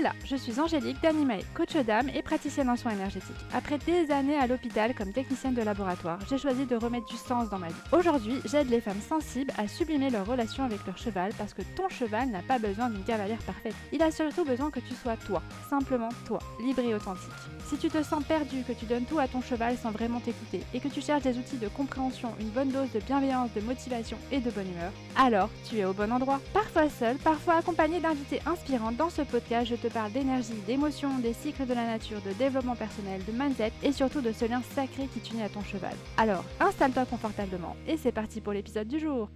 Hola, je suis Angélique d'Animae, coach d'âme et praticienne en soins énergétiques. Après des années à l'hôpital comme technicienne de laboratoire, j'ai choisi de remettre du sens dans ma vie. Aujourd'hui, j'aide les femmes sensibles à sublimer leur relation avec leur cheval parce que ton cheval n'a pas besoin d'une cavalière parfaite. Il a surtout besoin que tu sois toi, simplement toi, libre et authentique. Si tu te sens perdu, que tu donnes tout à ton cheval sans vraiment t'écouter et que tu cherches des outils de compréhension, une bonne dose de bienveillance, de motivation et de bonne humeur, alors tu es au bon endroit. Parfois seul, parfois accompagné d'invités inspirants, dans ce podcast, je te parle d'énergie, d'émotions, des cycles de la nature, de développement personnel, de mindset et surtout de ce lien sacré qui t'unit à ton cheval. Alors, installe-toi confortablement et c'est parti pour l'épisode du jour.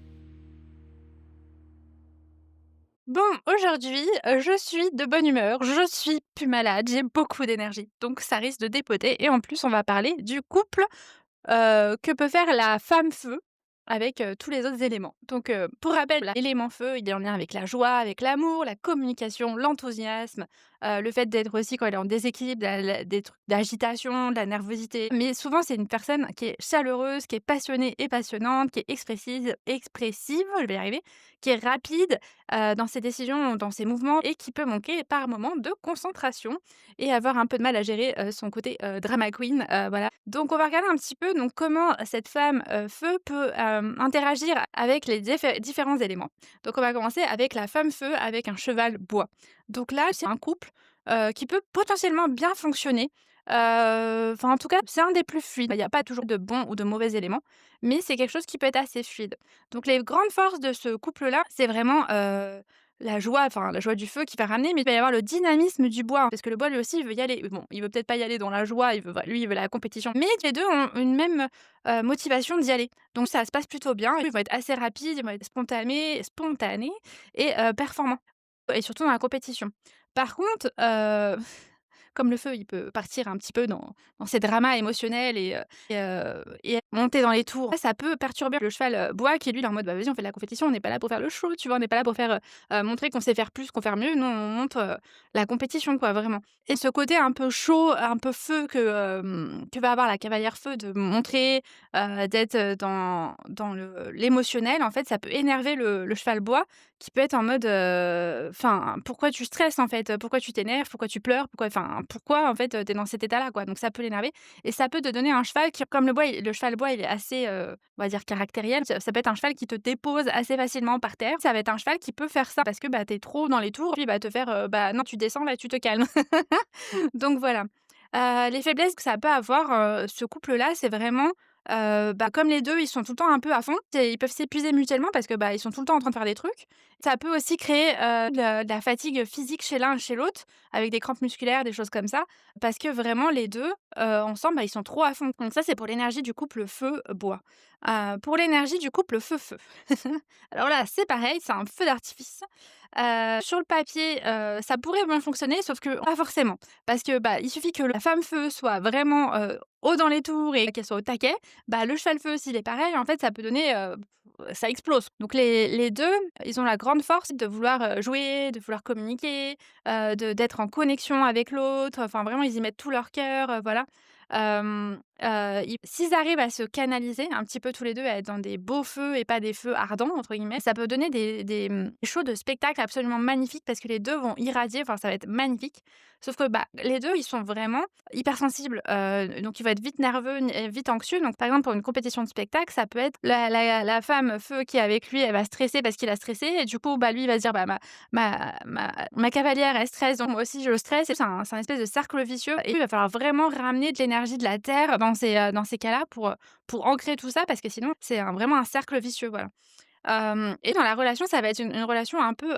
Bon, aujourd'hui, je suis de bonne humeur, je suis plus malade, j'ai beaucoup d'énergie, donc ça risque de dépoter et en plus on va parler du couple que peut faire la femme feu avec, tous les autres éléments. Donc, pour rappel, l'élément feu, il est en lien avec la joie, avec l'amour, la communication, l'enthousiasme, le fait d'être aussi quand elle est en déséquilibre, des trucs d'agitation, de la nervosité. Mais souvent, c'est une personne qui est chaleureuse, qui est passionnée et passionnante, qui est expressive, je vais y arriver, qui est rapide, dans ses décisions, dans ses mouvements et qui peut manquer par moments de concentration et avoir un peu de mal à gérer, son côté, drama queen, voilà. Donc on va regarder un petit peu donc comment cette femme, feu peut, interagir avec les différents éléments. Donc on va commencer avec la femme feu avec un cheval bois. Donc là, c'est un couple, qui peut potentiellement bien fonctionner, enfin en tout cas, c'est un des plus fluides. Il n'y a pas toujours de bons ou de mauvais éléments, mais c'est quelque chose qui peut être assez fluide. Donc les grandes forces de ce couple-là, c'est vraiment, la joie du feu qui va ramener, mais il va y avoir le dynamisme du bois, hein, parce que le bois lui aussi il veut y aller. Bon, il veut peut-être pas y aller dans la joie, il veut la compétition, mais les 2 ont une même, motivation d'y aller. Donc ça se passe plutôt bien, ils vont être assez rapides, ils vont être spontanés et performants et surtout dans la compétition. Par contre, comme le feu, il peut partir un petit peu dans ses dramas émotionnels et monter dans les tours. Ça peut perturber le cheval, bois qui lui, il est en mode: «Bah, vas-y, on fait de la compétition, on n'est pas là pour faire le show», tu vois? On n'est pas là pour faire, montrer qu'on sait faire plus, qu'on faire mieux. Nous, on montre, la compétition, quoi, vraiment. Et ce côté un peu chaud, un peu feu que va avoir la cavalière feu de montrer, d'être, dans l'émotionnel, en fait, ça peut énerver le cheval bois qui peut être en mode, enfin: «Pourquoi tu stresses, en fait? Pourquoi tu t'énerves? Pourquoi tu pleures? Pourquoi, en fait, tu es dans cet état-là, quoi?» Donc ça peut l'énerver et ça peut te donner un cheval qui comme le cheval bois, il est assez, on va dire caractériel, ça peut être un cheval qui te dépose assez facilement par terre. Ça va être un cheval qui peut faire ça parce que, bah, tu es trop dans les tours, puis il va te faire, «Bah, non, tu descends, là, tu te calmes». Donc voilà. Les faiblesses que ça peut avoir, ce couple-là, c'est vraiment, bah, comme les 2, ils sont tout le temps un peu à fond, ils peuvent s'épuiser mutuellement parce que, bah, ils sont tout le temps en train de faire des trucs. Ça peut aussi créer, de la fatigue physique chez l'un et chez l'autre, avec des crampes musculaires, des choses comme ça, parce que vraiment les 2 ensemble, bah, ils sont trop à fond. Donc ça, c'est pour l'énergie du couple feu-bois. Pour l'énergie du couple feu-feu. Alors là, c'est pareil, c'est un feu d'artifice. Sur le papier, ça pourrait bien fonctionner, sauf que pas forcément. Parce que, bah, il suffit que la femme feu soit vraiment, haut dans les tours et qu'elle soit au taquet, bah, le cheval feu, s'il est pareil, en fait, ça peut donner, ça explose. Donc les 2, ils ont la grande force de vouloir, jouer, de vouloir communiquer, d'être en connexion avec l'autre. Enfin, vraiment, ils y mettent tout leur cœur, voilà. Ils s'ils arrivent à se canaliser un petit peu tous les 2, à être dans des beaux feux et pas des «feux ardents» entre guillemets, ça peut donner des shows de spectacle absolument magnifiques parce que les 2 vont irradier, enfin ça va être magnifique. Sauf que, bah, les 2 ils sont vraiment hypersensibles, donc ils vont être vite nerveux, vite anxieux. Donc par exemple, pour une compétition de spectacle, ça peut être la femme feu qui est avec lui, elle va stresser parce qu'il a stressé et du coup, bah, lui il va se dire: «Bah, ma cavalière elle stresse donc moi aussi je stresse» et c'est un espèce de cercle vicieux et il va falloir vraiment ramener de l'énergie de la terre dans ces cas-là pour ancrer tout ça parce que sinon c'est vraiment un cercle vicieux, voilà. Et dans la relation, ça va être une relation un peu,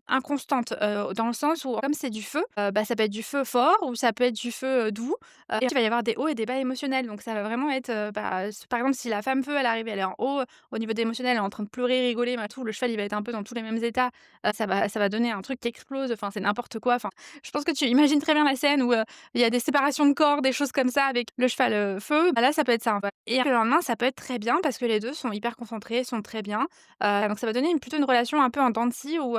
inconstante, dans le sens où comme c'est du feu, bah, ça peut être du feu fort ou ça peut être du feu, doux, et il va y avoir des hauts et des bas émotionnels. Donc ça va vraiment être, bah, par exemple, si la femme feu, elle arrive, elle est en haut, au niveau des émotionnels, elle est en train de pleurer, rigoler, tout, le cheval, il va être un peu dans tous les mêmes états, ça va donner un truc qui explose, enfin, c'est n'importe quoi. Enfin, je pense que tu imagines très bien la scène où, il y a des séparations de corps, des choses comme ça avec le cheval, feu. Bah, là, ça peut être ça, en fait. Et le lendemain, ça peut être très bien parce que les 2 sont hyper concentrés, sont très bien. Donc ça va donner plutôt une relation un peu en dents de scie ou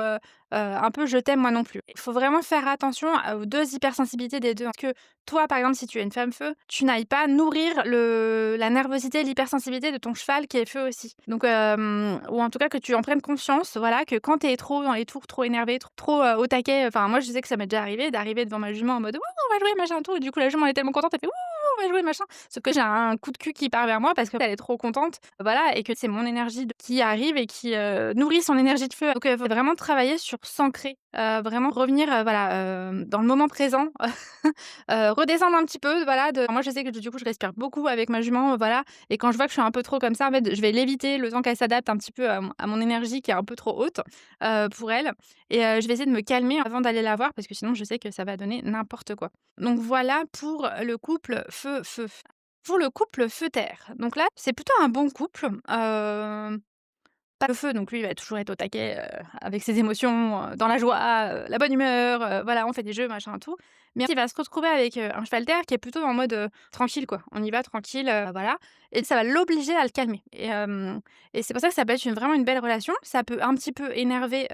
un peu «je t'aime, moi non plus». Il faut vraiment faire attention aux 2 hypersensibilités des 2. Parce que toi, par exemple, si tu es une femme feu, tu n'ailles pas nourrir la nervosité et l'hypersensibilité de ton cheval qui est feu aussi. Donc ou en tout cas que tu en prennes conscience, voilà, que quand tu es trop dans les tours, trop énervé, au taquet, enfin moi je sais que ça m'est déjà arrivé d'arriver devant ma jument en mode: «Wouh, on va jouer machin tout» et du coup la jument elle est tellement contente, elle fait: «Wouh, on va jouer machin». Sauf que j'ai un coup de cul qui part vers moi parce qu'elle est trop contente, voilà et que c'est mon énergie qui arrive et qui, nourrit son énergie de feu. Donc faut vraiment travailler sur s'ancrer, vraiment revenir, voilà, dans le moment présent, redescendre un petit peu, voilà, de moi je sais que du coup je respire beaucoup avec ma jument, voilà et quand je vois que je suis un peu trop comme ça, en fait, je vais l'éviter le temps qu'elle s'adapte un petit peu à mon énergie qui est un peu trop haute, pour elle et je vais essayer de me calmer avant d'aller la voir parce que sinon je sais que ça va donner n'importe quoi. Donc voilà pour le couple feu-feu. Pour le couple feu-terre, donc là, c'est plutôt un bon couple, pas le feu, donc lui, il va toujours être au taquet, avec ses émotions, dans la joie, la bonne humeur, voilà, on fait des jeux, machin, tout. Mais il va se retrouver avec, un cheval terre qui est plutôt en mode, tranquille, quoi. On y va tranquille, voilà et ça va l'obliger à le calmer et c'est pour ça que ça peut être vraiment une belle relation. Ça peut un petit peu énerver,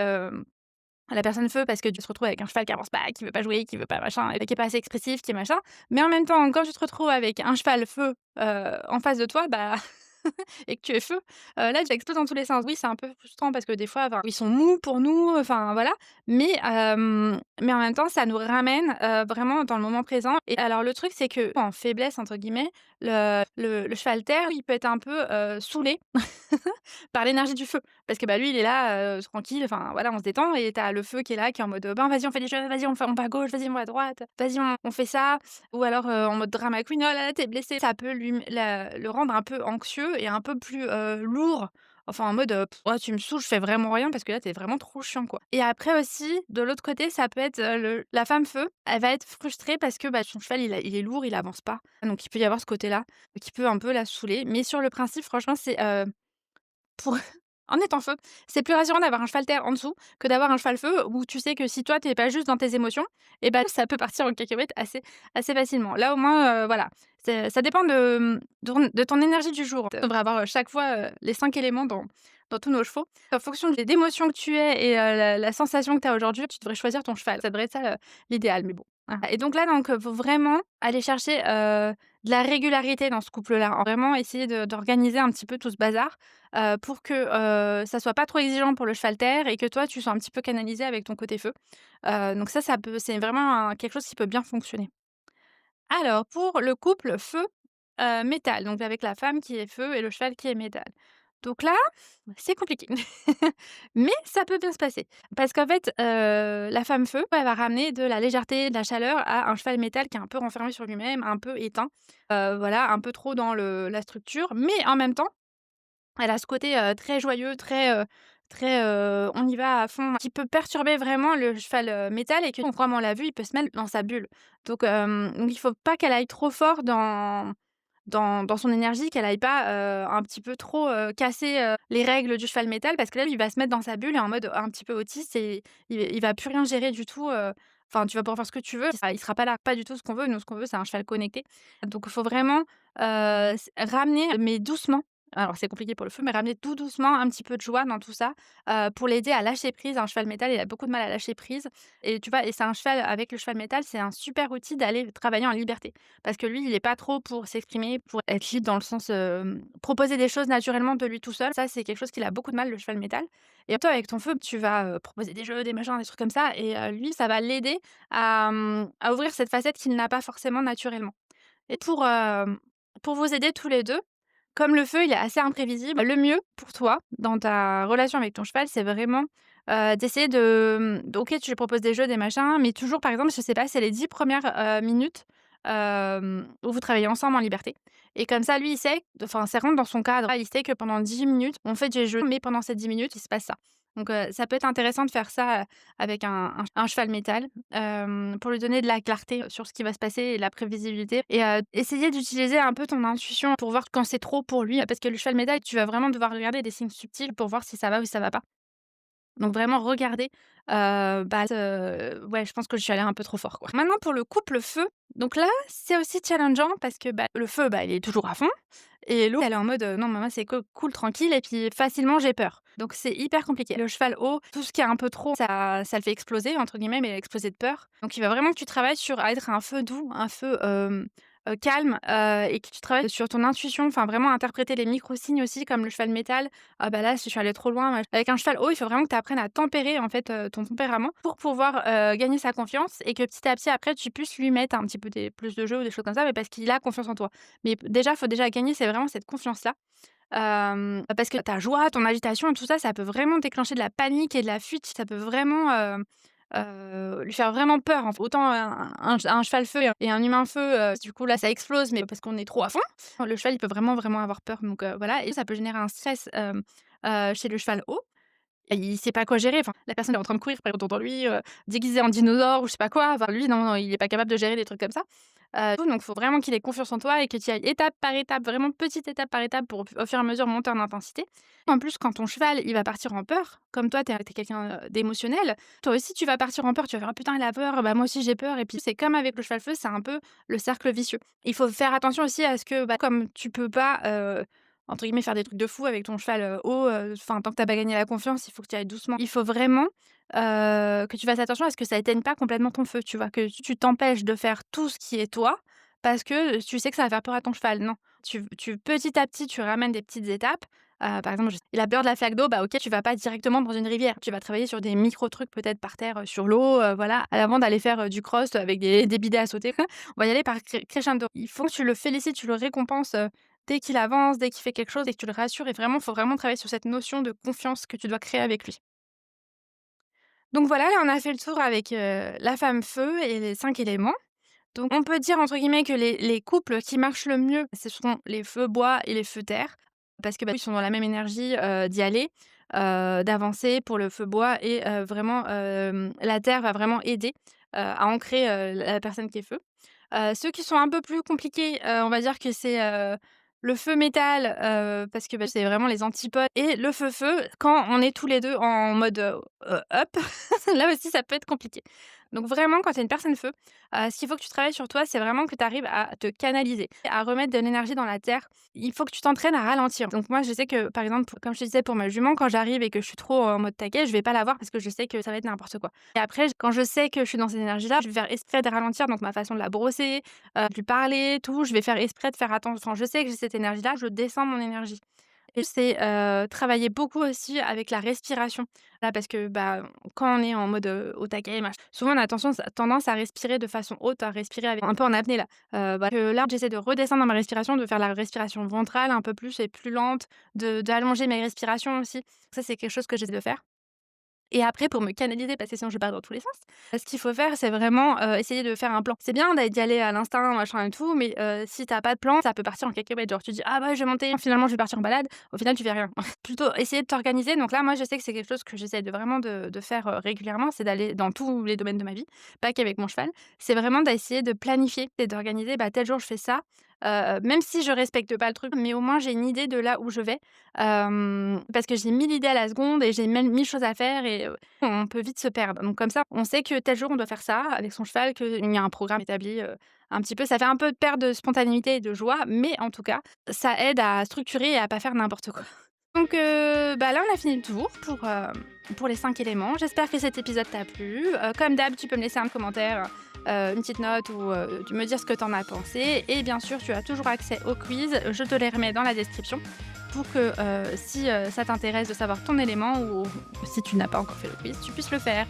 la personne feu parce que tu te retrouves avec un cheval qui avance pas, qui veut pas jouer, qui veut pas machin et qui est pas assez expressif, qui est machin. Mais en même temps, quand tu te retrouves avec un cheval feu, en face de toi, bah et que tu es feu, là, tu exploses dans tous les sens. Oui, c'est un peu frustrant parce que des fois, enfin, ils sont mous pour nous, enfin voilà, mais en même temps, ça nous ramène, vraiment dans le moment présent et alors le truc, c'est qu'en «faiblesse» entre guillemets, le cheval terre, il peut être un peu, saoulé par l'énergie du feu. Parce que, bah, lui, il est là, tranquille, enfin voilà, on se détend et tu as le feu qui est là, qui est en mode: «Ben, vas-y, on fait des jeux, vas-y, on va à gauche, vas-y, on va à droite, vas-y, on fait ça». Ou alors, en mode drama queen: «Oh là là, tu blessé». Ça peut le rendre un peu anxieux et un peu plus, lourd, enfin en mode: «Oh tu me saoules, je fais vraiment rien parce que là, tu es vraiment trop chiant, quoi». Et après aussi, de l'autre côté, ça peut être, la femme feu, elle va être frustrée parce que, bah, son cheval, il est lourd, il avance pas. Donc il peut y avoir ce côté-là, qui peut un peu la saouler. Mais sur le principe, franchement, pour en étant feu, c'est plus rassurant d'avoir un cheval terre en dessous que d'avoir un cheval feu où tu sais que si toi, tu es pas juste dans tes émotions et bah, ça peut partir en cacahuète assez facilement. Là, au moins, voilà, ça dépend de ton énergie du jour. On devrait avoir, chaque fois, les 5 éléments dans tous nos chevaux. En fonction des émotions que tu es et la sensation que tu as aujourd'hui, tu devrais choisir ton cheval. Ça devrait être ça, l'idéal, mais bon. Voilà et donc là, faut vraiment aller chercher, de la régularité dans ce couple-là. Vraiment essayer d'organiser un petit peu tout ce bazar pour que, ça soit pas trop exigeant pour le cheval terre et que toi, tu sois un petit peu canalisé avec ton côté feu. Donc c'est vraiment quelque chose qui peut bien fonctionner. Alors pour le couple feu, métal, donc avec la femme qui est feu et le cheval qui est métal. Donc là, c'est compliqué. Mais ça peut bien se passer. Parce qu'en fait, la femme feu, elle va ramener de la légèreté, de la chaleur à un cheval métal qui est un peu renfermé sur lui-même, un peu éteint, voilà, un peu trop dans la structure. Mais en même temps, elle a ce côté, très joyeux, on y va à fond, qui peut perturber vraiment le cheval, métal et que comme on l'a vu, il peut se mettre dans sa bulle. Donc il faut pas qu'elle aille trop fort dans son énergie, qu'elle aille pas, un petit peu trop, casser, les règles du cheval métal parce que là, il va se mettre dans sa bulle et en mode un petit peu autiste et il va plus rien gérer du tout, enfin, tu vas pouvoir faire ce que tu veux, il sera pas là, pas du tout ce qu'on veut. Nous, ce qu'on veut, c'est un cheval connecté. Donc il faut vraiment, ramener, mais doucement. Alors c'est compliqué pour le feu, mais ramener tout doucement un petit peu de joie dans tout ça, pour l'aider à lâcher prise. Un cheval métal, il a beaucoup de mal à lâcher prise et tu vois? Et c'est un cheval avec le cheval métal, c'est un super outil d'aller travailler en liberté. Parce que lui, il est pas trop pour s'exprimer, pour être libre dans le sens, proposer des choses naturellement de lui tout seul. Ça, c'est quelque chose qu'il a beaucoup de mal, le cheval métal. Et toi, avec ton feu, tu vas, proposer des jeux, des machins, des trucs comme ça et lui, ça va l'aider à ouvrir cette facette qu'il n'a pas forcément naturellement. Et pour vous aider tous les 2, comme le feu, il est assez imprévisible, le mieux pour toi, dans ta relation avec ton cheval, c'est vraiment, d'essayer OK, tu lui proposes des jeux, des machins, mais toujours, par exemple, je sais pas, c'est les 10 premières minutes, où vous travaillez ensemble en liberté et comme ça, lui, il sait enfin, ça rentre dans son cadre. Il sait que pendant 10 minutes, on fait des jeux, mais pendant ces 10 minutes, il se passe ça. Donc ça peut être intéressant de faire ça, avec un cheval métal, pour lui donner de la clarté sur ce qui va se passer et la prévisibilité et essayer d'utiliser un peu ton intuition pour voir quand c'est trop pour lui, parce que le cheval métal, tu vas vraiment devoir regarder des signes subtils pour voir si ça va ou si ça va pas. Donc vraiment regarder, ouais, je pense que je suis allée un peu trop fort, quoi. Maintenant pour le couple feu, donc là, c'est aussi challengeant parce que, le feu, il est toujours à fond et l'eau, elle est en mode, «Non maman, c'est cool, tranquille» et puis facilement j'ai peur. Donc c'est hyper compliqué. Le cheval haut, tout ce qui est un peu trop, ça le fait «exploser» entre guillemets, mais exploser de peur. Donc il va vraiment que tu travailles sur à être un feu doux, un feu, calme, et que tu travailles sur ton intuition, enfin vraiment interpréter les micro-signes aussi comme le cheval métal. Ah là, si je suis allée trop loin, avec un cheval haut, il faut vraiment que tu apprennes à tempérer en fait, ton tempérament pour pouvoir, gagner sa confiance et que petit à petit après tu puisses lui mettre un petit peu plus de jeux ou des choses comme ça, mais parce qu'il a confiance en toi. Mais déjà, faut déjà gagner, c'est vraiment cette confiance-là, parce que ta joie, ton agitation et tout ça, ça peut vraiment déclencher de la panique et de la fuite. Ça peut vraiment, lui faire vraiment peur. Autant un cheval feu et un humain feu, du coup là ça explose, mais parce qu'on est trop à fond. Le cheval, il peut vraiment, vraiment avoir peur donc voilà et ça peut générer un stress, chez le cheval haut. Et il sait pas quoi gérer. Enfin, la personne est en train de courir, par exemple, dans lui, déguisé en dinosaure ou je sais pas quoi. Enfin, lui, non, non, il est pas capable de gérer des trucs comme ça. Donc faut vraiment qu'il ait confiance en toi et que tu y ailles étape par étape, vraiment petite étape par étape pour au fur et à mesure monter en intensité. En plus, quand ton cheval, il va partir en peur, comme toi, tu es quelqu'un, d'émotionnel, toi aussi tu vas partir en peur. Tu vas faire: «Ah putain, il a peur, moi aussi j'ai peur» et puis c'est comme avec le cheval feu, c'est un peu le cercle vicieux. Il faut faire attention aussi à ce que, comme tu peux pas, entre guillemets, «faire des trucs de fou» avec ton cheval, haut, enfin, tant que tu as pas gagné la confiance, il faut que tu y ailles doucement. Il faut vraiment, que tu fasses attention à ce que ça éteigne pas complètement ton feu, tu vois? Que tu t'empêches de faire tout ce qui est toi, parce que tu sais que ça va faire peur à ton cheval. Non, tu petit à petit, tu ramènes des petites étapes. Par exemple, il a peur de la flaque d'eau, OK, tu vas pas directement dans une rivière. Tu vas travailler sur des micro trucs peut-être par terre, sur l'eau, voilà, avant d'aller faire, du cross avec des bidets à sauter. On va y aller par crescendo. Il faut que tu le félicites, tu le récompenses, dès qu'il avance, dès qu'il fait quelque chose et que tu le rassures et vraiment, faut vraiment travailler sur cette notion de confiance que tu dois créer avec lui. Donc voilà, là, on a fait le tour avec, la femme feu et les 5 éléments. Donc on peut dire entre guillemets que les couples qui marchent le mieux, ce sont les feux bois et les feux terre. Parce que, ils sont dans la même énergie, d'y aller, d'avancer pour le feu bois et vraiment, la terre va vraiment aider, à ancrer, la personne qui est feu. Ceux qui sont un peu plus compliqués, on va dire que c'est, le feu métal, parce que, c'est vraiment les antipodes et le feu-feu quand on est tous les 2 en mode, up, là aussi ça peut être compliqué. Donc vraiment quand tu es une personne feu, ce qu'il faut que tu travailles sur toi, c'est vraiment que tu arrives à te canaliser, à remettre de l'énergie dans la terre. Il faut que tu t'entraînes à ralentir. Donc moi, je sais que, par exemple, comme je te disais pour ma jument, quand j'arrive et que je suis trop en mode taquet, je vais pas la voir parce que je sais que ça va être n'importe quoi. Et après, quand je sais que je suis dans cette énergie-là, je vais faire exprès de ralentir, donc ma façon de la brosser, de lui parler, tout, je vais faire exprès de faire attention. Enfin, je sais que j'ai cette énergie-là, je descends mon énergie. Et c'est, travailler beaucoup aussi avec la respiration. Là, parce que, quand on est en mode, au taquet, souvent on a tendance à respirer de façon haute, à respirer avec un peu en apnée là. Que là, j'essaie de redescendre dans ma respiration, de faire la respiration ventrale un peu plus et plus lente, d'allonger mes respirations aussi. Ça, c'est quelque chose que j'essaie de faire. Et après pour me canaliser, parce que sinon je pars dans tous les sens, ce qu'il faut faire, c'est vraiment, essayer de faire un plan. C'est bien d'y aller à l'instinct, machin et tout, mais si tu as pas de plan, ça peut partir en cacahuète. Genre tu dis: «Ah je vais monter, finalement je vais partir en balade». Au final, tu fais rien. Plutôt essayer de t'organiser. Donc là, moi, je sais que c'est quelque chose que j'essaie de vraiment de faire, régulièrement, c'est d'aller dans tous les domaines de ma vie, pas qu'avec mon cheval. C'est vraiment d'essayer de planifier et d'organiser, tel jour je fais ça, même si je respecte pas le truc, mais au moins j'ai une idée de là où je vais. Parce que j'ai 1000 idées à la seconde et j'ai même 1000 choses à faire et on peut vite se perdre. Donc comme ça, on sait que tel jour, on doit faire ça avec son cheval, qu'il y a un programme établi, un petit peu. Ça fait un peu de perte de spontanéité et de joie, mais en tout cas, ça aide à structurer et à pas faire n'importe quoi. Donc là, on a fini le tour pour les 5 éléments. J'espère que cet épisode t'a plu. Comme d'hab, tu peux me laisser un commentaire, une petite note ou me dire ce que tu en as pensé et bien sûr, tu as toujours accès au quiz. Je te les remets dans la description pour que, si, ça t'intéresse de savoir ton élément ou si tu n'as pas encore fait le quiz, tu puisses le faire.